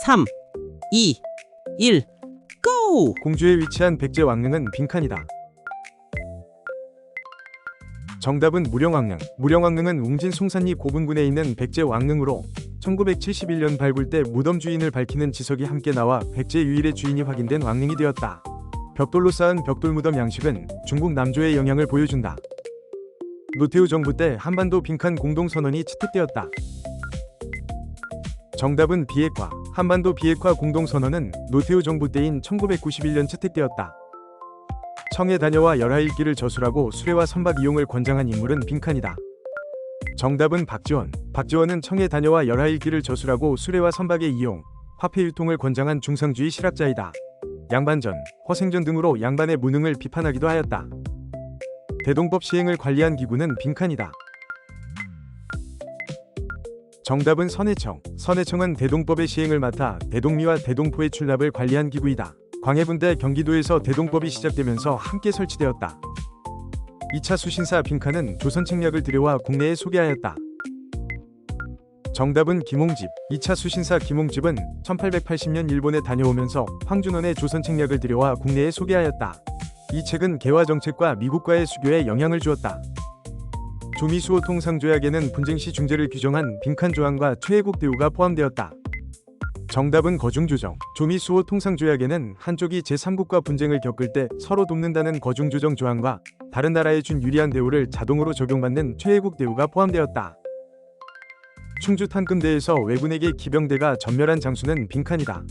3, 2, 1, 고! 공주에 위치한 백제 왕릉은 빈칸이다. 정답은 무령왕릉. 무령왕릉은 웅진 송산리 고분군에 있는 백제 왕릉으로 1971년 발굴 때 무덤 주인을 밝히는 지석이 함께 나와 백제 유일의 주인이 확인된 왕릉이 되었다. 벽돌로 쌓은 벽돌무덤 양식은 중국 남조의 영향을 보여준다. 노태우 정부 때 한반도 빈칸 공동선언이 채택되었다. 정답은 비핵화. 한반도 비핵화 공동선언은 노태우 정부 때인 1991년 채택되었다. 청해 다녀와 열하일기를 저술하고 수레와 선박 이용을 권장한 인물은 빈칸이다. 정답은 박지원. 박지원은 청해 다녀와 열하일기를 저술하고 수레와 선박의 이용, 화폐 유통을 권장한 중상주의 실학자이다. 양반전, 허생전 등으로 양반의 무능을 비판하기도 하였다. 대동법 시행을 관리한 기구는 빈칸이다. 정답은 선해청. 선해청은 대동법의 시행을 맡아 대동리와 대동포의 출납을 관리한 기구이다. 광해군 때 경기도에서 대동법이 시작되면서 함께 설치되었다. 2차 수신사 빈칸은 조선 책략을 들여와 국내에 소개하였다. 정답은 김홍집. 2차 수신사 김홍집은 1880년 일본에 다녀오면서 황준원의 조선 책략을 들여와 국내에 소개하였다. 이 책은 개화 정책과 미국과의 수교에 영향을 주었다. 조미수호 통상조약에는 분쟁 시 중재를 규정한 빈칸 조항과 최애국 대우가 포함되었다. 정답은 거중조정. 조미수호 통상조약에는 한쪽이 제3국과 분쟁을 겪을 때 서로 돕는다는 거중조정 조항과 다른 나라에 준 유리한 대우를 자동으로 적용받는 최애국 대우가 포함되었다. 충주 탄금대에서 왜군에게 기병대가 전멸한 장수는 빈칸이다.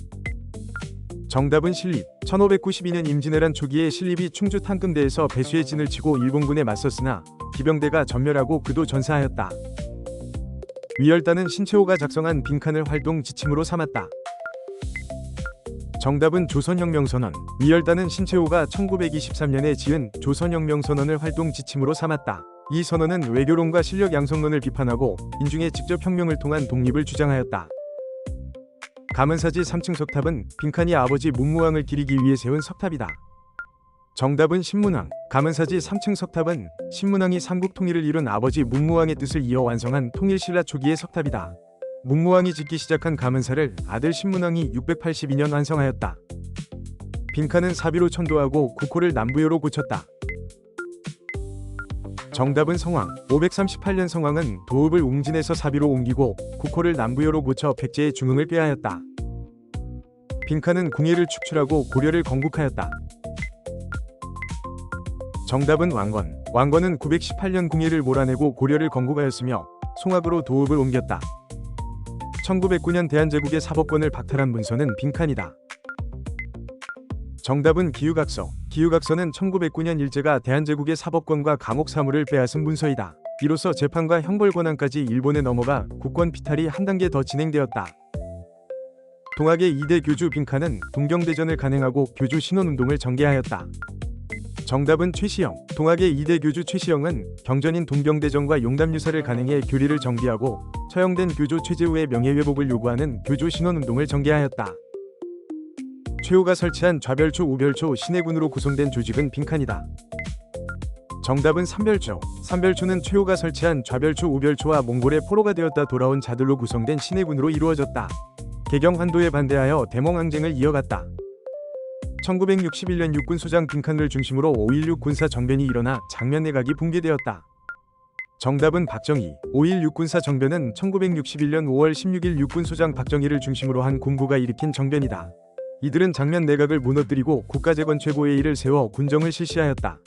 정답은 신립. 1592년 임진왜란 초기에 신립이 충주 탄금대에서 배수의 진을 치고 일본군에 맞섰으나 기병대가 전멸하고 그도 전사하였다. 위열단은 신채호가 작성한 빈칸을 활동 지침으로 삼았다. 정답은 조선혁명선언. 위열단은 신채호가 1923년에 지은 조선혁명선언을 활동 지침으로 삼았다. 이 선언은 외교론과 실력 양성론을 비판하고 인중에 직접 혁명을 통한 독립을 주장하였다. 가문사지 3층 석탑은 빈칸이 아버지 문무왕을 기리기 위해 세운 석탑이다. 정답은 신문왕. 가문사지 3층 석탑은 신문왕이 삼국 통일을 이룬 아버지 문무왕의 뜻을 이어 완성한 통일신라 초기의 석탑이다. 문무왕이 짓기 시작한 가문사를 아들 신문왕이 682년 완성하였다. 빈칸은 사비로 천도하고 국호를 남부여로 고쳤다. 정답은 성왕. 538년 성왕은 도읍을 웅진에서 사비로 옮기고 국호를 남부여로 고쳐 백제의 중흥을 꾀하였다. 빈칸은 궁예를 축출하고 고려를 건국하였다. 정답은 왕건. 왕건은 918년 궁예를 몰아내고 고려를 건국하였으며 송악으로 도읍을 옮겼다. 1909년 대한제국의 사법권을 박탈한 문서는 빈칸이다. 정답은 기유각서. 기유각서는 1909년 일제가 대한제국의 사법권과 감옥 사무를 빼앗은 문서이다. 이로써 재판과 형벌 권한까지 일본에 넘어가 국권 피탈이 한 단계 더 진행되었다. 동학의 2대 교주 빈칸은 동경대전을 간행하고 교주 신원운동을 전개하였다. 정답은 최시영. 동학의 2대 교주 최시영은 경전인 동경대전과 용담유사를 간행해 교리를 정비하고 처형된 교조 최재우의 명예회복을 요구하는 교조 신원운동을 전개하였다. 최후가 설치한 좌별초, 우별초, 신해군으로 구성된 조직은 빈칸이다. 정답은 삼별초. 삼별초는 최후가 설치한 좌별초, 우별초와 몽골의 포로가 되었다 돌아온 자들로 구성된 신해군으로 이루어졌다. 개경 환도에 반대하여 대몽항쟁을 이어갔다. 1961년 육군소장 빈칸을 중심으로 5.16 군사 정변이 일어나 장면내각이 붕괴되었다. 정답은 박정희. 5.16 군사 정변은 1961년 5월 16일 육군소장 박정희를 중심으로 한 군부가 일으킨 정변이다. 이들은 장면 내각을 무너뜨리고 국가재건 최고회의를 세워 군정을 실시하였다.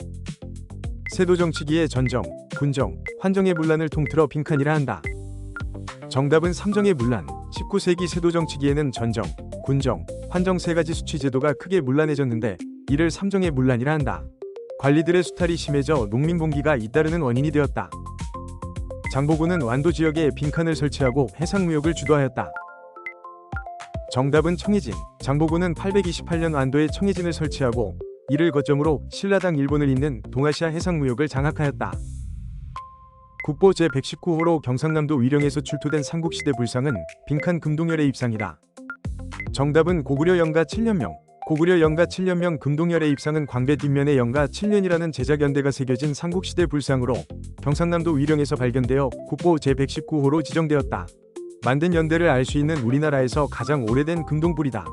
세도정치기의 전정, 군정, 환정의 문란을 통틀어 빈칸이라 한다. 정답은 삼정의 문란. 19세기 세도정치기에는 전정, 군정, 환정 세 가지 수치 제도가 크게 문란해졌는데 이를 삼정의 문란이라 한다. 관리들의 수탈이 심해져 농민봉기가 잇따르는 원인이 되었다. 장보고는 완도 지역에 빈칸을 설치하고 해상무역을 주도하였다. 정답은 청해진. 장보고는 828년 완도에 청해진을 설치하고 이를 거점으로 신라당 일본을 잇는 동아시아 해상무역을 장악하였다. 국보 제119호로 경상남도 위령에서 출토된 삼국시대 불상은 빈칸 금동열의 입상이다. 정답은 고구려 영가 7년명. 고구려 영가 7년명 금동열의 입상은 광배 뒷면에 영가 7년이라는 제작연대가 새겨진 삼국시대 불상으로 경상남도 위령에서 발견되어 국보 제119호로 지정되었다. 만든 연대를 알 수 있는 우리나라에서 가장 오래된 금동불이다.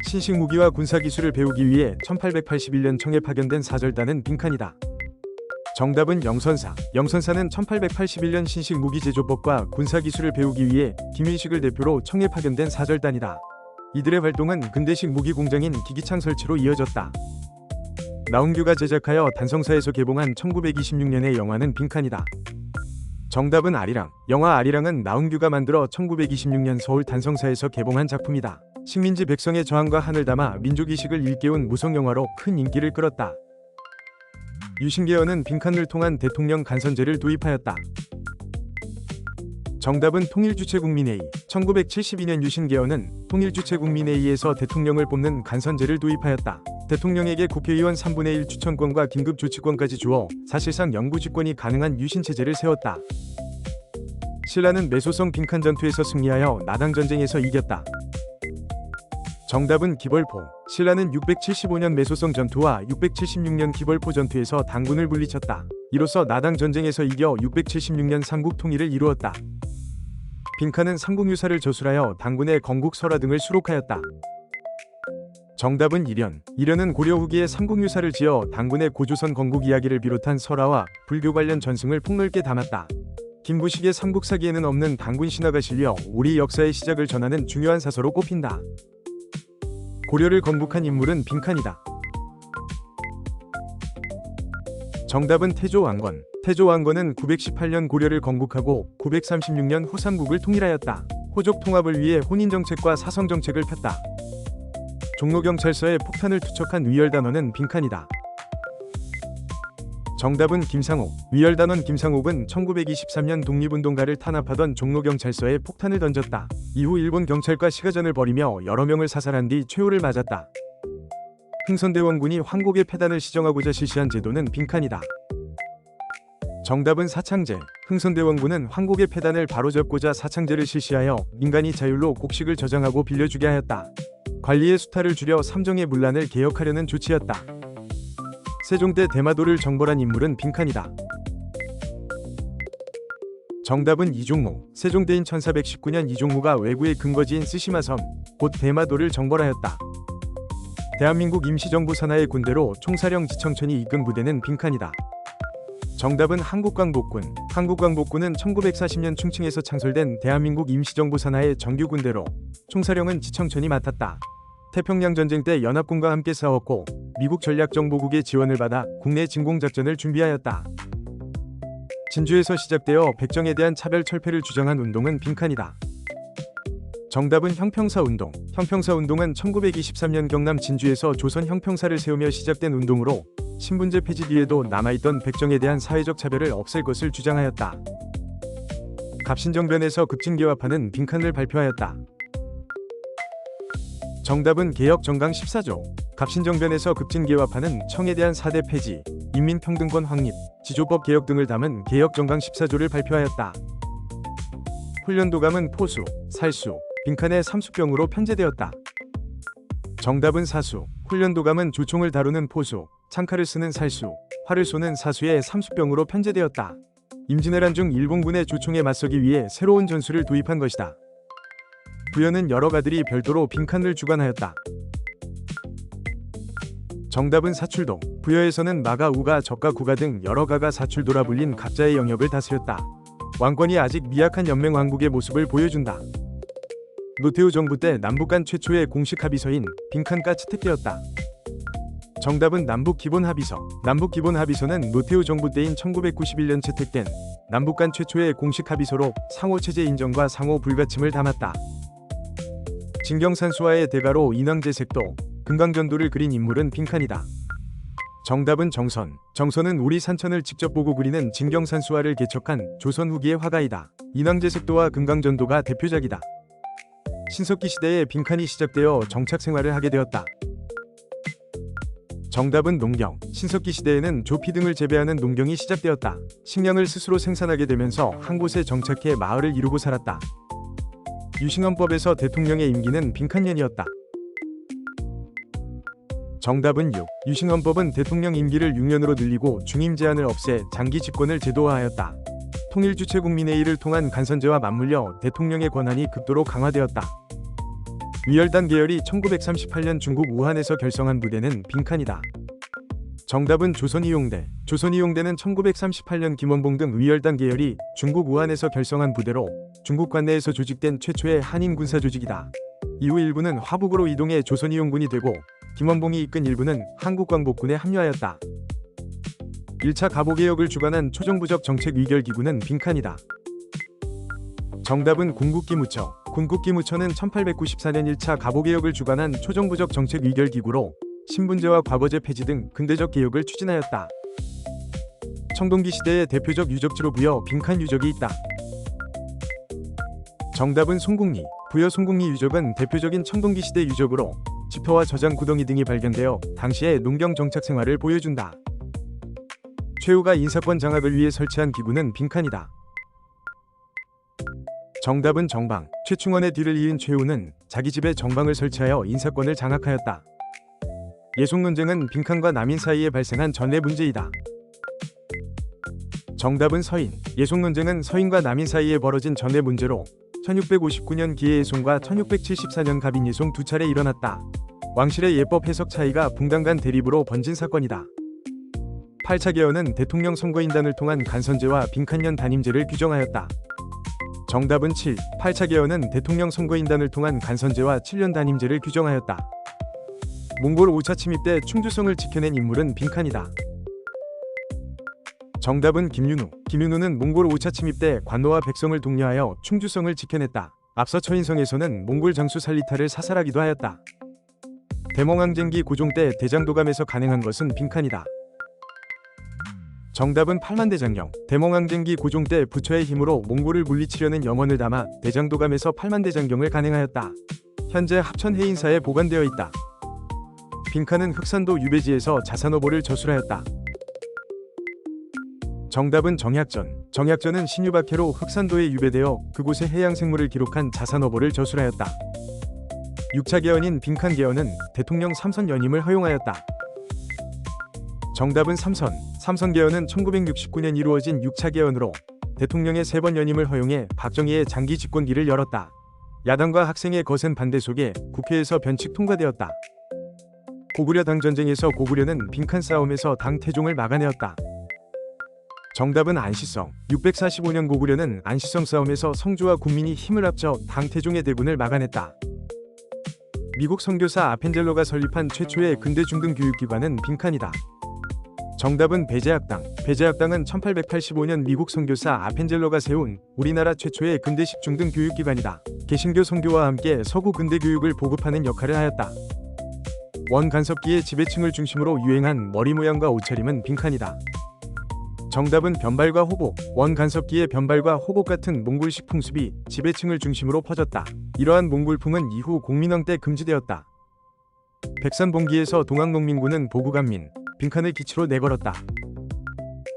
신식 무기와 군사 기술을 배우기 위해 1881년 청에 파견된 사절단은 빈칸이다. 정답은 영선사. 영선사는 1881년 신식 무기 제조법과 군사 기술을 배우기 위해 김윤식을 대표로 청에 파견된 사절단이다. 이들의 활동은 근대식 무기 공장인 기기창 설치로 이어졌다. 나훈규가 제작하여 단성사에서 개봉한 1926년의 영화는 빈칸이다. 정답은 아리랑. 영화 아리랑은 나훈규가 만들어 1926년 서울 단성사에서 개봉한 작품이다. 식민지 백성의 저항과 한을 담아 민족의식을 일깨운 무성영화로 큰 인기를 끌었다. 유신개헌은 빈칸을 통한 대통령 간선제를 도입하였다. 정답은 통일주체국민회의. 1972년 유신개헌은 통일주체국민회의에서 대통령을 뽑는 간선제를 도입하였다. 대통령에게 국회의원 3분의 1 추천권과 긴급조치권까지 주어 사실상 영구집권이 가능한 유신체제를 세웠다. 신라는 매소성 빈칸 전투에서 승리하여 나당전쟁에서 이겼다. 정답은 기벌포. 신라는 675년 매소성 전투와 676년 기벌포 전투에서 당군을 물리쳤다. 이로써 나당전쟁에서 이겨 676년 삼국 통일을 이루었다. 빈칸은 삼국유사를 저술하여 당군의 건국 설화 등을 수록하였다. 정답은 일현. 일현은 고려 후기에 삼국유사를 지어 당군의 고조선 건국 이야기를 비롯한 설화와 불교 관련 전승을 폭넓게 담았다. 김부식의 삼국사기에는 없는 당군 신화가 실려 우리 역사의 시작을 전하는 중요한 사서로 꼽힌다. 고려를 건국한 인물은 빈칸이다. 정답은 태조왕건. 태조왕건은 918년 고려를 건국하고 936년 후삼국을 통일하였다. 호족 통합을 위해 혼인정책과 사성정책을 폈다. 종로경찰서에 폭탄을 투척한 위열단원은 빈칸이다. 정답은 김상옥. 위열단원 김상옥은 1923년 독립운동가를 탄압하던 종로경찰서에 폭탄을 던졌다. 이후 일본 경찰과 시가전을 벌이며 여러 명을 사살한 뒤 최후를 맞았다. 흥선대원군이 황곡의 폐단을 시정하고자 실시한 제도는 빈칸이다. 정답은 사창제. 흥선대원군은 황곡의 폐단을 바로잡고자 사창제를 실시하여 민간이 자율로 곡식을 저장하고 빌려주게 하였다. 관리의 수탈을 줄여 삼정의 문란을 개혁하려는 조치였다. 세종때 대마도를 정벌한 인물은 빈칸이다. 정답은 이종무. 세종대인 1419년 이종무가 왜구의 근거지인 쓰시마섬, 곧 대마도를 정벌하였다. 대한민국 임시정부 산하의 군대로 총사령 지청천이 이끈 부대는 빈칸이다. 정답은 한국광복군. 한국광복군은 1940년 충칭에서 창설된 대한민국 임시정부 산하의 정규군대로 총사령은 지청천이 맡았다. 태평양 전쟁 때 연합군과 함께 싸웠고 미국 전략정보국의 지원을 받아 국내 진공작전을 준비하였다. 진주에서 시작되어 백정에 대한 차별 철폐를 주장한 운동은 빈칸이다. 정답은 형평사운동. 형평사운동은 1923년 경남 진주에서 조선 형평사를 세우며 시작된 운동으로 신분제 폐지 뒤에도 남아있던 백정에 대한 사회적 차별을 없앨 것을 주장하였다. 갑신정변에서 급진개화파는 빈칸을 발표하였다. 정답은 개혁정강 14조. 갑신정변에서 급진개화파는 청에 대한 4대 폐지, 인민평등권 확립, 지조법 개혁 등을 담은 개혁정강 14조를 발표하였다. 훈련도감은 포수, 살수, 빈칸의 삼수병으로 편제되었다. 정답은 사수. 훈련도감은 조총을 다루는 포수, 창칼을 쓰는 살수, 활을 쏘는 사수의 삼수병으로 편제되었다. 임진왜란 중 일본군의 조총에 맞서기 위해 새로운 전술을 도입한 것이다. 부여는 여러 가들이 별도로 빈칸을 주관하였다. 정답은 사출도. 부여에서는 마가, 우가, 적가, 구가 등 여러 가가 사출도라 불린 각자의 영역을 다스렸다. 왕권이 아직 미약한 연맹왕국의 모습을 보여준다. 노태우 정부 때 남북 간 최초의 공식 합의서인 빈칸가 채택되었다. 정답은 남북기본합의서. 남북기본합의서는 노태우 정부 때인 1991년 채택된 남북 간 최초의 공식 합의서로 상호체제 인정과 상호 불가침을 담았다. 진경산수화의 대가로 인왕제색도, 금강전도를 그린 인물은 빈칸이다. 정답은 정선. 정선은 우리 산천을 직접 보고 그리는 진경산수화를 개척한 조선 후기의 화가이다. 인왕제색도와 금강전도가 대표작이다. 신석기 시대에 빈칸이 시작되어 정착 생활을 하게 되었다. 정답은 농경. 신석기 시대에는 조피 등을 재배하는 농경이 시작되었다. 식량을 스스로 생산하게 되면서 한 곳에 정착해 마을을 이루고 살았다. 유신헌법에서 대통령의 임기는 빈칸년이었다. 정답은 6. 유신헌법은 대통령 임기를 6년으로 늘리고 중임 제한을 없애 장기 집권을 제도화하였다. 통일주체국민회의를 통한 간선제와 맞물려 대통령의 권한이 극도로 강화되었다. 위열단 계열이 1938년 중국 우한에서 결성한 부대는 빈칸이다. 정답은 조선이용대. 조선이용대는 1938년 김원봉 등 위열단 계열이 중국 우한에서 결성한 부대로 중국 관내에서 조직된 최초의 한인 군사 조직이다. 이후 일부는 화북으로 이동해 조선이용군이 되고 김원봉이 이끈 일부는 한국광복군에 합류하였다. 1차 가보개혁을 주관한 초정부적 정책 위결기구는 빈칸이다. 정답은 군국기무처. 군국기무처는 1894년 1차 가보개혁을 주관한 초정부적 정책 위결기구로 신분제와 과거제 폐지 등 근대적 개혁을 추진하였다. 청동기 시대의 대표적 유적지로 부여 빈칸 유적이 있다. 정답은 송국리. 부여 송국리 유적은 대표적인 청동기 시대 유적으로 지표와 저장 구덩이 등이 발견되어 당시의 농경 정착 생활을 보여준다. 최후가 인사권 장악을 위해 설치한 기구는 빈칸이다. 정답은 정방. 최충원의 뒤를 이은 최후는 자기 집에 정방을 설치하여 인사권을 장악하였다. 예속 논쟁은 빈칸과 남인 사이에 발생한 전례 문제이다. 정답은 서인. 예속 논쟁은 서인과 남인 사이에 벌어진 전례 문제로 1659년 기해예송과 1674년 갑인예송 두 차례 일어났다. 왕실의 예법 해석 차이가 붕당 간 대립으로 번진 사건이다. 8차 개헌은 대통령 선거인단을 통한 간선제와 빈칸년 단임제를 규정하였다. 정답은 7. 8차 개헌은 대통령 선거인단을 통한 간선제와 7년 단임제를 규정하였다. 몽골 5차 침입 때 충주성을 지켜낸 인물은 빈칸이다. 정답은 김윤우. 김윤우는 몽골 5차 침입 때 관노와 백성을 독려하여 충주성을 지켜냈다. 앞서 처인성에서는 몽골 장수 살리타를 사살하기도 하였다. 대몽항쟁기 고종 때 대장도감에서 간행한 것은 빈칸이다. 정답은 팔만대장경. 대몽항쟁기 고종 때 부처의 힘으로 몽골을 물리치려는 염원을 담아 대장도감에서 팔만대장경을 간행하였다. 현재 합천해인사에 보관되어 있다. 빈칸은 흑산도 유배지에서 자산어보를 저술하였다. 정답은 정약전. 정약전은 신유박해로 흑산도에 유배되어 그곳의 해양생물을 기록한 자산어보를 저술하였다. 6차 개헌인 빈칸 개헌은 대통령 3선 연임을 허용하였다. 정답은 3선. 3선 개헌은 1969년 이루어진 6차 개헌으로 대통령의 3번 연임을 허용해 박정희의 장기 집권기를 열었다. 야당과 학생의 거센 반대 속에 국회에서 변칙 통과되었다. 고구려 당전쟁에서 고구려는 빈칸 싸움에서 당 태종을 막아내었다. 정답은 안시성. 645년 고구려는 안시성 싸움에서 성주와 군민이 힘을 합쳐 당 태종의 대군을 막아냈다. 미국 선교사 아펜젤러가 설립한 최초의 근대 중등 교육기관은 빈칸이다. 정답은 배제학당. 배제학당은 1885년 미국 선교사 아펜젤러가 세운 우리나라 최초의 근대식 중등 교육기관이다. 개신교 선교와 함께 서구 근대 교육을 보급하는 역할을 하였다. 원간섭기의 지배층을 중심으로 유행한 머리 모양과 옷차림은 빈칸이다. 정답은 변발과 호복. 원간섭기의 변발과 호복 같은 몽골식 풍습이 지배층을 중심으로 퍼졌다. 이러한 몽골풍은 이후 공민왕 때 금지되었다. 백산봉기에서 동학농민군은 보구간민, 빈칸을 기치로 내걸었다.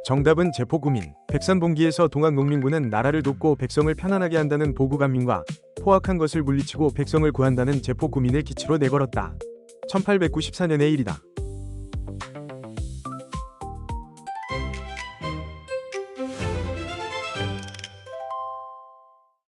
정답은 제포구민. 백산봉기에서 동학농민군은 나라를 돕고 백성을 편안하게 한다는 보구간민과 포악한 것을 물리치고 백성을 구한다는 제포구민을 기치로 내걸었다. 1894년의 일이다.